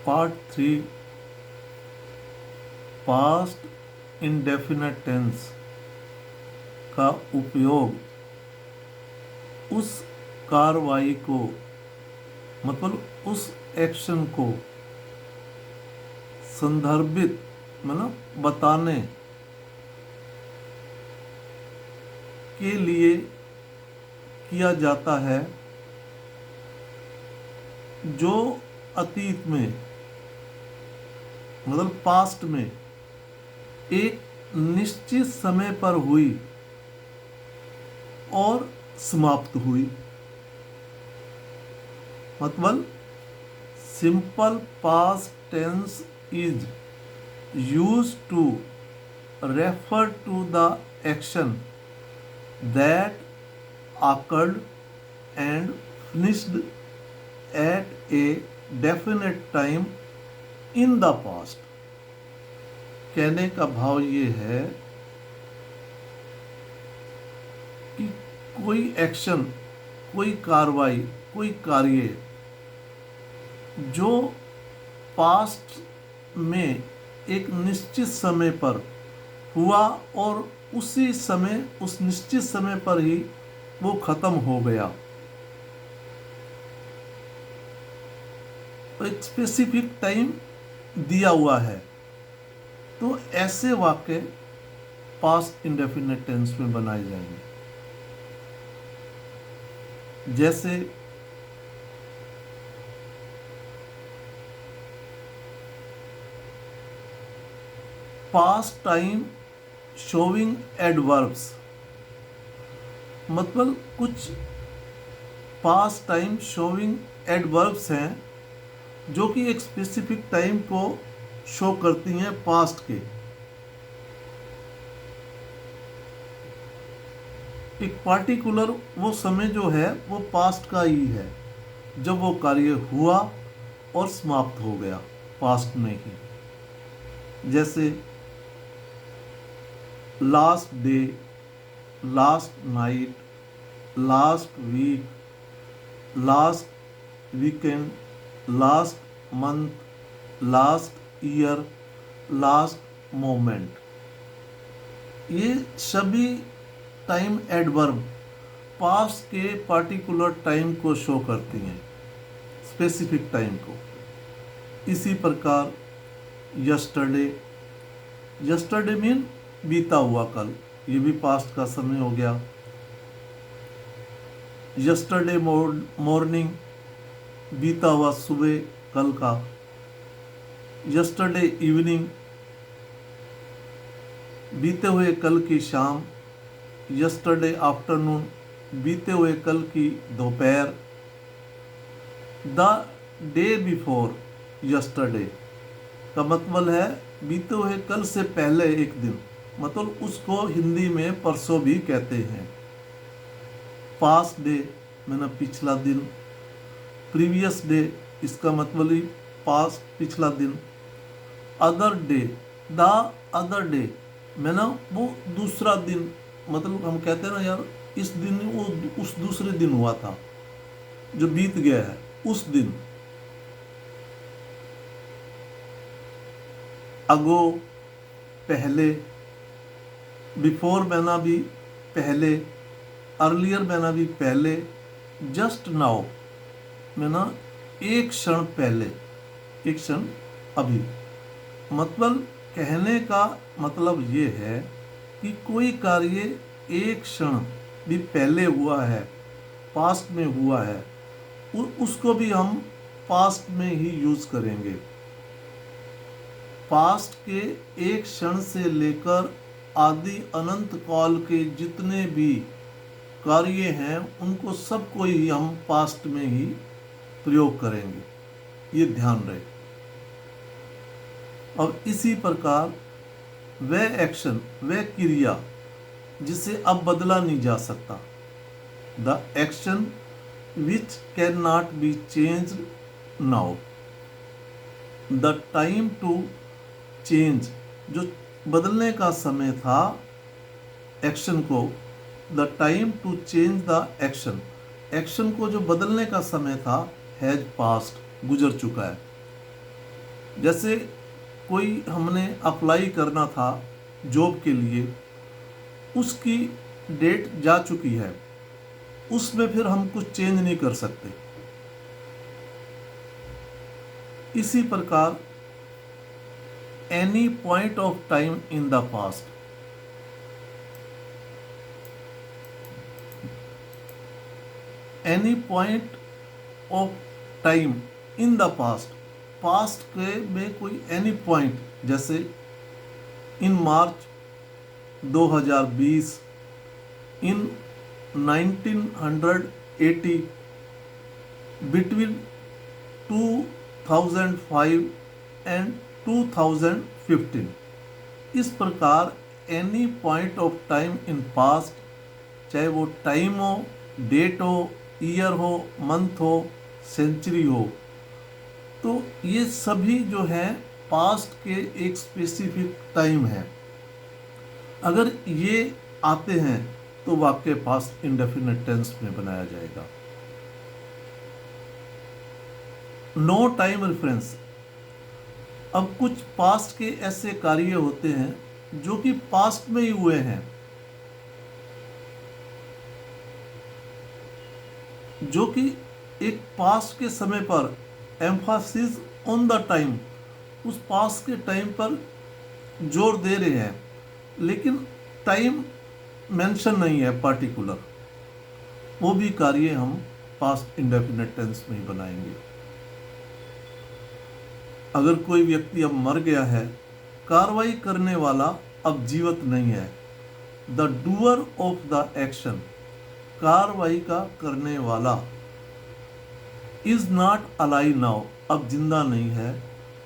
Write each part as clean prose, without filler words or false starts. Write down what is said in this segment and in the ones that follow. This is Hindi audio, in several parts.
पार्ट 3 पास्ट इंडेफिनेट टेंस का उपयोग उस कार्रवाई को मतलब उस एक्शन को संदर्भित मतलब बताने के लिए किया जाता है जो अतीत में मतलब पास्ट में एक निश्चित समय पर हुई और समाप्त हुई। मतलब simple past tense is used to refer to the action that occurred and finished at a definite time in the past। कहने का भाव ये है कि कोई एक्शन, कोई कार्रवाई, कोई कार्य जो पास्ट में एक निश्चित समय पर हुआ और उसी समय उस निश्चित समय पर ही वो खत्म हो गया। एक स्पेसिफिक टाइम दिया हुआ है, तो ऐसे वाक्य पास्ट इंडेफिनिट टेंस में बनाए जाएंगे। जैसे पास्ट टाइम शोविंग एडवर्ब्स, मतलब कुछ पास्ट टाइम शोविंग एडवर्ब्स हैं जो कि एक स्पेसिफिक टाइम को शो करती हैं पास्ट के। एक पार्टिकुलर वो समय जो है वो पास्ट का ही है जब वो कार्य हुआ और समाप्त हो गया पास्ट में ही। जैसे last day, last night, last week, last weekend, last month, last year, last moment, ये सभी टाइम एडवर्ब पास्ट के पार्टिकुलर टाइम को शो करती हैं, स्पेसिफिक टाइम को। इसी प्रकार यस्टरडे, यस्टरडे मीन बीता हुआ कल, ये भी पास्ट का समय हो गया। यस्टरडे मॉर्निंग, बीता हुआ सुबह कल का। यस्टरडे इवनिंग, बीते हुए कल की शाम। यस्टरडे आफ्टरनून, बीते हुए कल की दोपहर। द डे बिफोर यस्टरडे का मतलब है बीते हुए कल से पहले एक दिन, मतलब उसको हिंदी में परसों भी कहते हैं। पास्ट डे मैंने पिछला दिन। प्रीवियस डे, इसका मतलब ही पास्ट पिछला दिन। Other day, the other day मैंने वो दूसरा दिन, मतलब हम कहते हैं ना यार इस दिन वो उस दूसरे दिन हुआ था जो बीत गया है, उस दिन। अगो पहले, बिफोर मैंने भी पहले, अर्लियर मैंने भी पहले, जस्ट नाउ मैंने एक क्षण पहले, एक क्षण अभी। मतलब कहने का मतलब ये है कि कोई कार्य एक क्षण भी पहले हुआ है, पास्ट में हुआ है, उसको भी हम पास्ट में ही यूज करेंगे। पास्ट के एक क्षण से लेकर आदि अनंत काल के जितने भी कार्य हैं उनको सबको ही हम पास्ट में ही प्रयोग करेंगे, ये ध्यान रहे। और इसी प्रकार वह एक्शन, वह क्रिया जिसे अब बदला नहीं जा सकता, the action which can not be changed now. The time to change, जो बदलने का समय था एक्शन को, the time to change the action, action को जो बदलने का समय था हैज पास्ट, गुजर चुका है। जैसे कोई हमने अप्लाई करना था जॉब के लिए, उसकी डेट जा चुकी है, उसमें फिर हम कुछ चेंज नहीं कर सकते। इसी प्रकार any point of time in the past, any point of time in the past, past के में कोई एनी पॉइंट, जैसे इन मार्च 2020, इन 1980, बिटवीन 2005 एंड 2015। इस प्रकार any point of time in past, चाहे वो टाइम हो, डेट हो, ईयर हो, मंथ हो, सेंचुरी हो, तो ये सभी जो है पास्ट के एक स्पेसिफिक टाइम है। अगर ये आते हैं तो वाक्य पास्ट इंडेफिनिट टेंस में बनाया जाएगा। नो टाइम रेफरेंस, अब कुछ पास्ट के ऐसे कार्य होते हैं जो कि पास्ट में ही हुए हैं, जो कि एक पास्ट के समय पर एम्फासिस ऑन द टाइम, उस पास्ट के टाइम पर जोर दे रहे हैं, लेकिन टाइम मेंशन नहीं है पार्टिकुलर, वो भी कार्य हम पास्ट इंडेफिनिट टेंस में ही बनाएंगे। अगर कोई व्यक्ति अब मर गया है, कार्रवाई करने वाला अब जीवित नहीं है, the doer of the action, कार्रवाई का करने वाला, इज नॉट अलाइव नाउ, अब जिंदा नहीं है,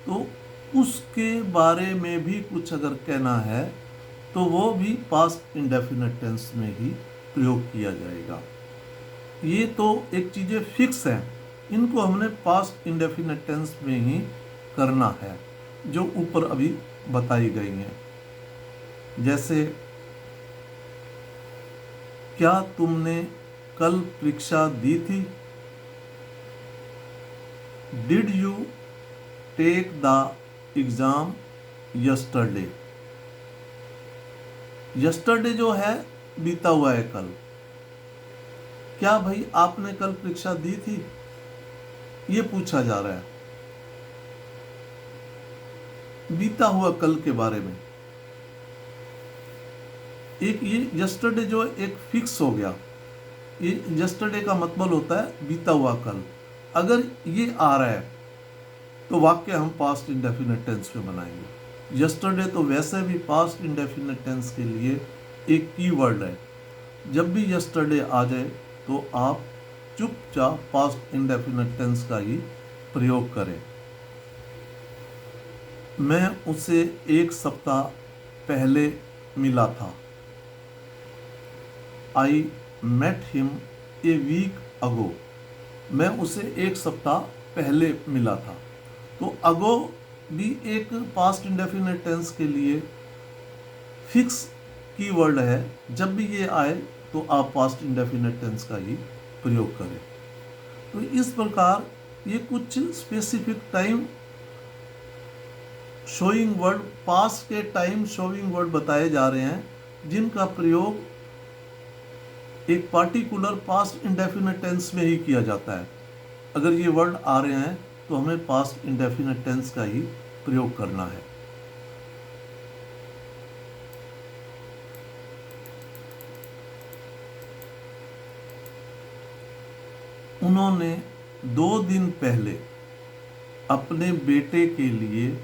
तो उसके बारे में भी कुछ अगर कहना है तो वो भी पास्ट इंडेफिनिट टेंस में ही प्रयोग किया जाएगा। ये तो एक चीज़ें फिक्स हैं, इनको हमने पास्ट इंडेफिनिट टेंस में ही करना है, जो ऊपर अभी बताई गई हैं। जैसे, क्या तुमने कल परीक्षा दी थी? Did you take the exam yesterday? Yesterday जो है बीता हुआ है कल। क्या भाई आपने कल परीक्षा दी थी, ये पूछा जा रहा है, बीता हुआ कल के बारे में। एक ये यस्टरडे जो एक फिक्स हो गया, ये यस्टरडे का मतलब होता है बीता हुआ कल। अगर ये आ रहा है तो वाक्य हम पास्ट इंडेफिनिट टेंस में बनाएंगे। यस्टरडे तो वैसे भी पास्ट इंडेफिनिट टेंस के लिए एक कीवर्ड है। जब भी यस्टरडे आ जाए तो आप चुपचाप पास्ट इंडेफिनिट टेंस का ही प्रयोग करें। मैं उसे एक सप्ताह पहले मिला था। I met him a week ago, मैं उसे एक सप्ताह पहले मिला था। तो अगो भी एक पास्ट इंडेफिनिट टेंस के लिए फिक्स कीवर्ड है। जब भी ये आए तो आप पास्ट इंडेफिनिट टेंस का ही प्रयोग करें। तो इस प्रकार ये कुछ specific time showing word, past के टाइम शोइंग वर्ड बताए जा रहे हैं, जिनका प्रयोग एक पार्टिकुलर पास्ट इंडेफिनिट टेंस में ही किया जाता है। अगर ये वर्ड आ रहे हैं तो हमें पास्ट इंडेफिनिट टेंस का ही प्रयोग करना है। उन्होंने 2 दिन पहले अपने बेटे के लिए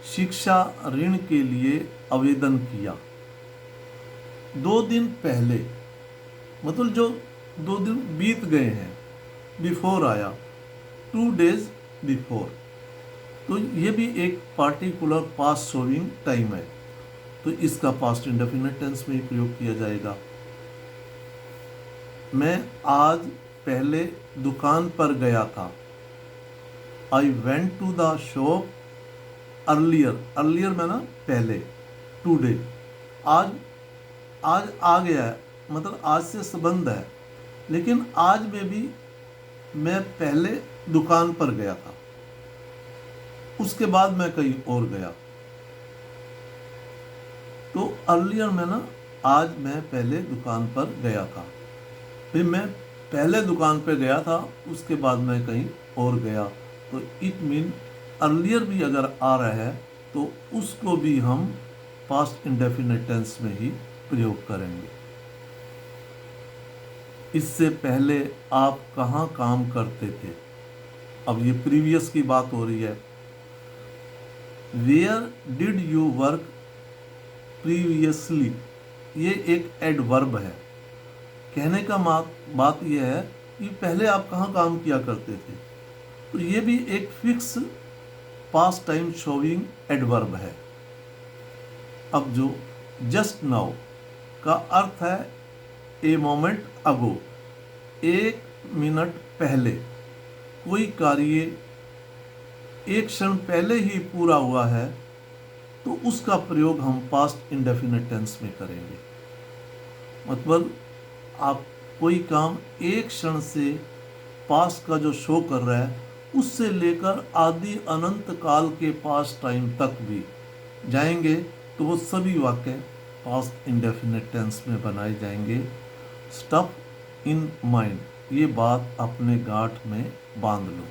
शिक्षा ऋण के लिए आवेदन किया। 2 दिन पहले मतलब जो 2 दिन बीत गए हैं, बिफोर आया, 2 days बिफोर, तो ये भी एक पार्टिकुलर पास्ट शोइंग टाइम है, तो इसका पास्ट इंडेफिनिट टेंस में ही प्रयोग किया जाएगा। मैं आज पहले दुकान पर गया था। I went to the shop earlier, earlier में ना पहले, टुडे, आज आ गया है, मतलब आज से संबंध है, लेकिन आज में भी मैं पहले दुकान पर गया था। उसके बाद मैं कहीं और गया। तो अर्लियर में ना, आज मैं पहले दुकान पर गया था, फिर मैं पहले दुकान पर गया था, उसके बाद मैं कहीं और गया। तो इट मीन अर्लियर भी अगर आ रहा है तो उसको भी हम पास्ट इंडेफिनिट टेंस में ही प्रयोग करेंगे। इससे पहले आप कहाँ काम करते थे? अब ये प्रीवियस की बात हो रही है। Where did you work previously, ये एक एडवर्ब है। कहने का बात यह है कि पहले आप कहाँ काम किया करते थे। तो ये भी एक fix past time showing adverb है। अब जो जस्ट नाउ का अर्थ है ए मोमेंट अगो, एक मिनट पहले। कोई कार्य एक क्षण पहले ही पूरा हुआ है तो उसका प्रयोग हम पास्ट इंडेफिनिट टेंस में करेंगे। मतलब आप कोई काम एक क्षण से पास्ट का जो शो कर रहा है उससे लेकर आदि अनंत काल के पास्ट टाइम तक भी जाएंगे तो वो सभी वाक्य पास्ट इंडेफिनिट टेंस में बनाए जाएंगे। स्टफ इन माइंड, ये बात अपने गांठ में बांध लो।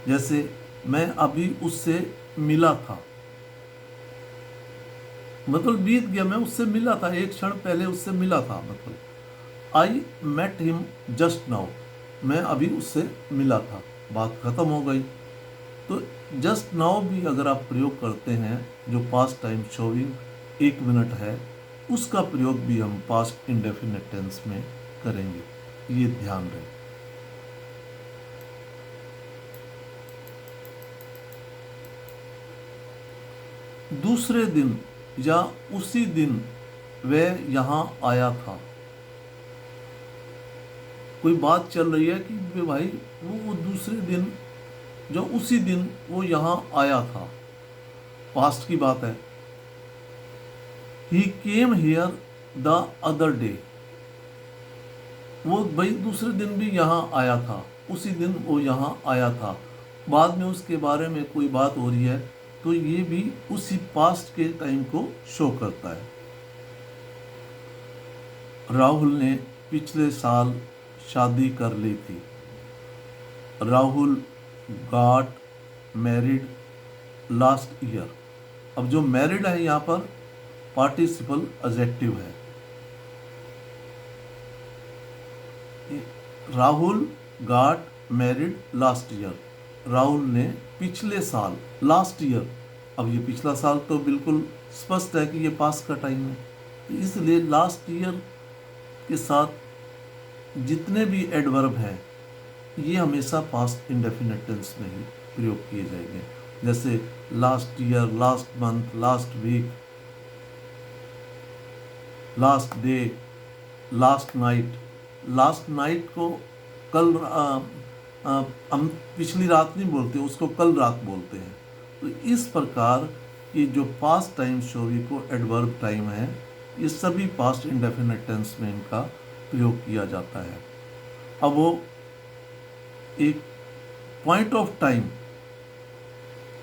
जैसे मैं अभी उससे मिला था, मतलब बीत गया, मैं उससे मिला था, एक क्षण पहले उससे मिला था। मतलब I met him just now, मैं अभी उससे मिला था, बात खत्म हो गई। तो जस्ट नाउ भी अगर आप प्रयोग करते हैं, जो पास्ट टाइम शोइंग एक मिनट है, उसका प्रयोग भी हम पास्ट इंडेफिनिट टेंस में करेंगे, ये ध्यान रहे। दूसरे दिन या उसी दिन वह यहाँ आया था। कोई बात चल रही है कि भाई वो दूसरे दिन, जो उसी दिन वो यहाँ आया था, पास्ट की बात है। He came here the other day, वो भाई दूसरे दिन भी यहाँ आया था, उसी दिन वो यहाँ आया था। बाद में उसके बारे में कोई बात हो रही है तो ये भी उसी पास्ट के टाइम को शो करता है। राहुल ने पिछले साल शादी कर ली थी। Rahul got married last year. अब जो मैरिड है यहाँ पर पार्टिसिपल एडजेक्टिव है। Rahul got married last year, Rahul ने पिछले साल, लास्ट ईयर, अब ये पिछला साल तो बिल्कुल स्पष्ट है कि ये पास्ट का टाइम है, तो इसलिए लास्ट ईयर के साथ जितने भी एडवर्ब हैं ये हमेशा पास्ट इंडेफिनिट टेंस में ही प्रयोग किए जाएंगे। जैसे last year, last month, last week, last day, last night. Last night को कल हम पिछली रात नहीं बोलते, उसको कल रात बोलते हैं। तो इस प्रकार ये जो पास्ट टाइम शोवी को एडवर्ब टाइम है, ये सभी पास्ट इंडेफिनिट टेंस में इनका प्रयोग किया जाता है। अब वो एक पॉइंट ऑफ टाइम,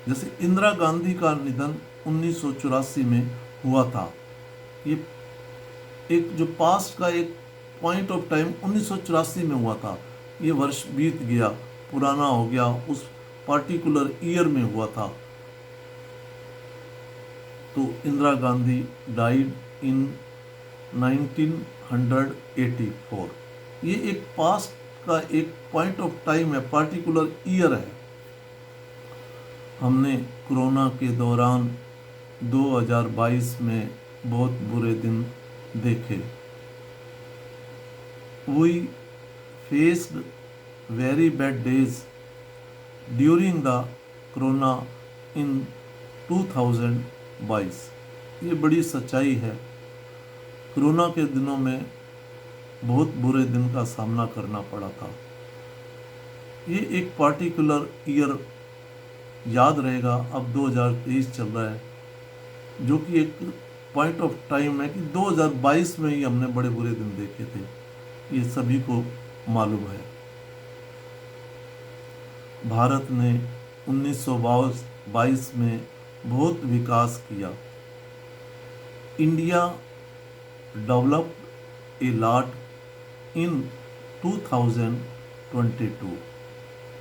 जैसे इंदिरा गांधी का निधन 1984 में हुआ था, ये एक जो पास्ट का एक पॉइंट ऑफ टाइम 1984 में हुआ था, ये वर्ष बीत गया, पुराना हो गया, उस पर्टिकुलर ईयर में हुआ था। तो इंदिरा गांधी डाइड इन 1984। ये एक पास्ट का एक पॉइंट ऑफ टाइम है, पर्टिकुलर ईयर है। हमने कोरोना के दौरान 2022 में बहुत बुरे दिन देखे। We faced very bad days during the corona in 2022। ये बड़ी सच्चाई है, कोरोना के दिनों में बहुत बुरे दिन का सामना करना पड़ा था। ये एक पर्टिकुलर ईयर याद रहेगा। अब 2023 चल रहा है, जो कि एक पॉइंट ऑफ टाइम है कि 2022 में ही हमने बड़े बुरे दिन देखे थे, ये सभी को मालूम है। भारत ने 1922 में बहुत विकास किया। India developed a lot in 2022।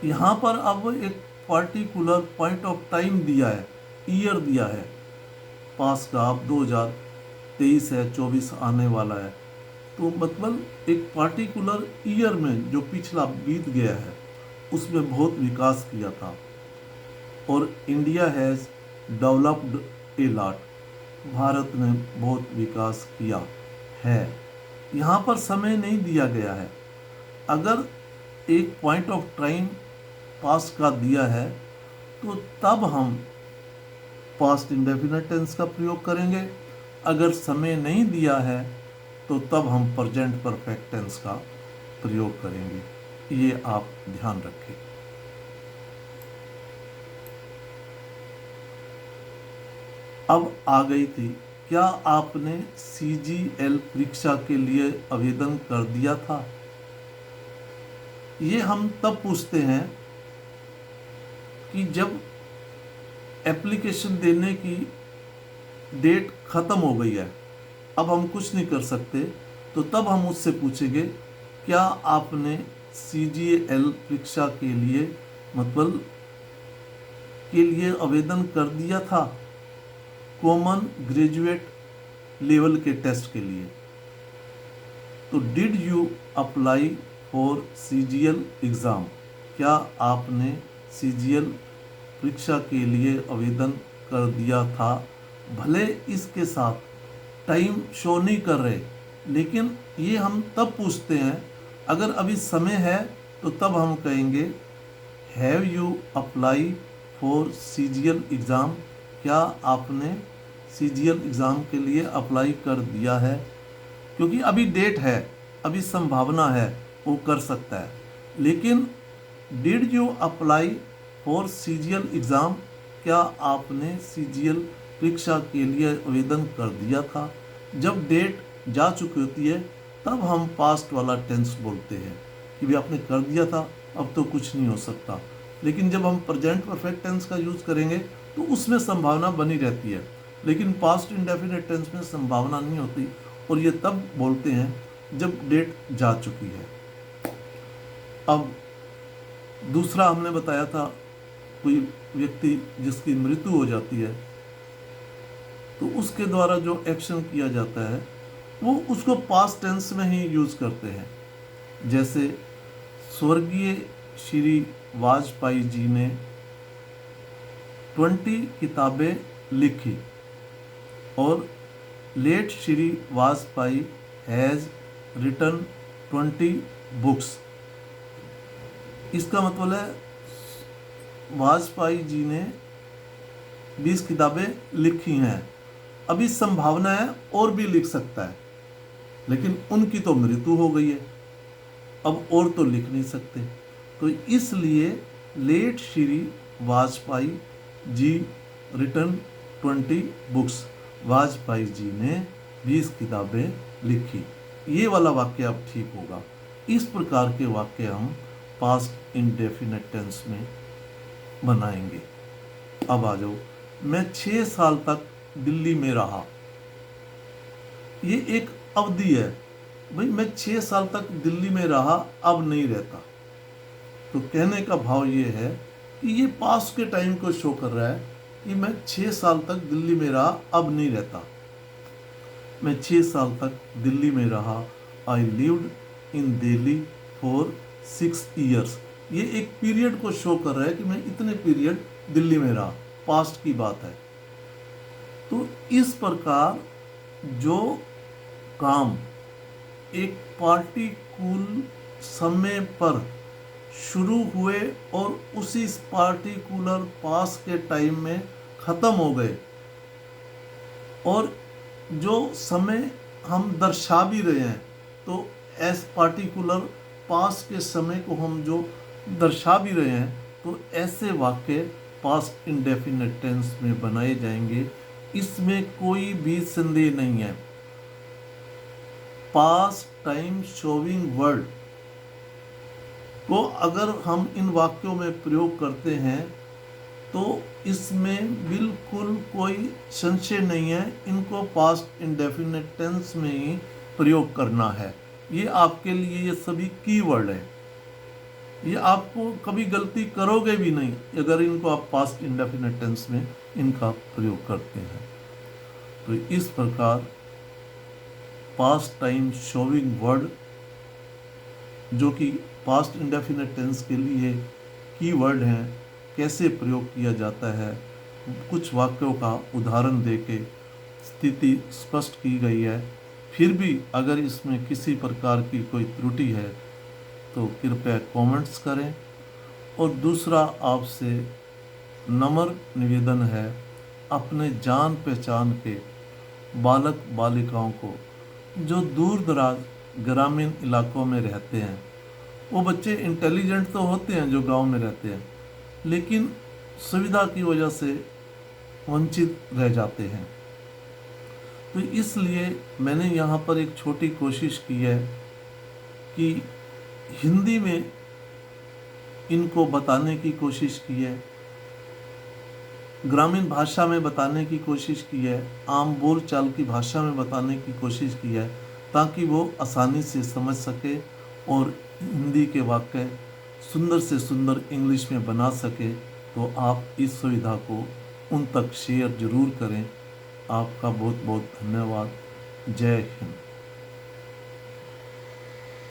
यहाँ पर अब एक पार्टिकुलर पॉइंट ऑफ टाइम दिया है, ईयर दिया है, पास का अब 2023 है, 24 आने वाला है। तो मतलब एक पार्टिकुलर ईयर में जो पिछला बीत गया है उसमें बहुत विकास किया था। और India has developed a lot, Bharat ने बहुत विकास किया है। यहाँ पर समय नहीं दिया गया है। अगर एक पॉइंट ऑफ टाइम पास का दिया है तो तब हम पास्ट इंडेफिनिट टेंस का प्रयोग करेंगे। अगर समय नहीं दिया है तो तब हम प्रेजेंट परफेक्ट टेंस का प्रयोग करेंगे। ये आप ध्यान रखें। अब आ गई थी, क्या आपने CGL परीक्षा के लिए आवेदन कर दिया था? ये हम तब पूछते हैं कि जब एप्लीकेशन देने की डेट ख़त्म हो गई है, अब हम कुछ नहीं कर सकते, तो तब हम उससे पूछेंगे क्या आपने CGL परीक्षा के लिए आवेदन कर दिया था, कॉमन ग्रेजुएट लेवल के टेस्ट के लिए। तो did you apply for CGL exam, क्या आपने CGL परीक्षा के लिए आवेदन कर दिया था? भले इसके साथ टाइम शो नहीं कर रहे, लेकिन ये हम तब पूछते हैं अगर अभी समय है तो तब हम कहेंगे have you apply for CGL exam, क्या आपने CGL एग्ज़ाम के लिए अप्लाई कर दिया है? क्योंकि अभी डेट है, अभी संभावना है वो कर सकता है। लेकिन did you apply for CGL exam, क्या आपने CGL परीक्षा के लिए आवेदन कर दिया था? जब डेट जा चुकी होती है तब हम पास्ट वाला टेंस बोलते हैं कि भाई आपने कर दिया था, अब तो कुछ नहीं हो सकता। लेकिन जब हम प्रेजेंट परफेक्ट टेंस का यूज़ करेंगे तो उसमें संभावना बनी रहती है, लेकिन पास्ट इंडेफिनिट टेंस में संभावना नहीं होती, और ये तब बोलते हैं जब डेट जा चुकी है। अब दूसरा हमने बताया था, कोई व्यक्ति जिसकी मृत्यु हो जाती है तो उसके द्वारा जो एक्शन किया जाता है वो उसको पास्ट टेंस में ही यूज़ करते हैं। जैसे स्वर्गीय श्री वाजपेयी जी ने 20 किताबें लिखी, और late Shri Vajpayee has written 20 books. इसका मतलब है वाजपेयी जी ने 20 किताबें लिखी हैं। अभी संभावना है और भी लिख सकता है, लेकिन उनकी तो मृत्यु हो गई है, अब और तो लिख नहीं सकते। तो इसलिए late Shri Vajpayee ji written 20 books, Vajpayee ji ने 20 किताबें लिखी। ये वाला वाक्य अब ठीक होगा। इस प्रकार के वाक्य हम पास्ट इंडेफिनिट टेंस में बनाएंगे। अब आ जाओ, मैं 6 साल तक दिल्ली में रहा। ये एक अवधि है, भाई मैं 6 साल तक दिल्ली में रहा, अब नहीं रहता। तो कहने का भाव ये है कि ये पास्ट के टाइम को शो कर रहा है कि मैं 6 साल तक दिल्ली में रहा, अब नहीं रहता। मैं 6 साल तक दिल्ली में रहा। I lived in Delhi for 6 years. ये एक पीरियड को शो कर रहा है कि मैं इतने पीरियड दिल्ली में रहा, पास्ट की बात है। तो इस प्रकार जो काम एक पार्टिकुलर समय पर शुरू हुए और उसी पार्टिकुलर पास के टाइम में ख़त्म हो गए, और जो समय हम दर्शा भी रहे हैं, तो एस पार्टिकुलर पास के समय को हम जो दर्शा भी रहे हैं, तो ऐसे वाक्य पास्ट इंडेफिनिट टेंस में बनाए जाएंगे। इसमें कोई भी संदेह नहीं है। पास्ट टाइम शोविंग वर्ड को अगर हम इन वाक्यों में प्रयोग करते हैं तो इसमें बिल्कुल कोई संशय नहीं है, इनको पास्ट इंडेफिनिट टेंस में ही प्रयोग करना है। ये आपके लिए ये सभी कीवर्ड है, ये आपको कभी गलती करोगे भी नहीं अगर इनको आप पास्ट इंडेफिनिट टेंस में इनका प्रयोग करते हैं। तो इस प्रकार पास्ट टाइम शोइंग वर्ड जो कि पास्ट इंडेफिनिट टेंस के लिए कीवर्ड हैं, कैसे प्रयोग किया जाता है, कुछ वाक्यों का उदाहरण देके स्थिति स्पष्ट की गई है। फिर भी अगर इसमें किसी प्रकार की कोई त्रुटि है तो कृपया कमेंट्स करें। और दूसरा आपसे नम्र निवेदन है, अपने जान पहचान के बालक बालिकाओं को जो दूर दराज ग्रामीण इलाकों में रहते हैं, वो बच्चे इंटेलिजेंट तो होते हैं जो गांव में रहते हैं, लेकिन सुविधा की वजह से वंचित रह जाते हैं। तो इसलिए मैंने यहाँ पर एक छोटी कोशिश की है कि हिंदी में इनको बताने की कोशिश की है, ग्रामीण भाषा में बताने की कोशिश की है, आम बोल चाल की भाषा में बताने की कोशिश की है, ताकि वो आसानी से समझ सके और हिंदी के वाक्य सुंदर से सुंदर इंग्लिश में बना सके। तो आप इस सुविधा को उन तक शेयर जरूर करें। आपका बहुत बहुत धन्यवाद। जय हिंद।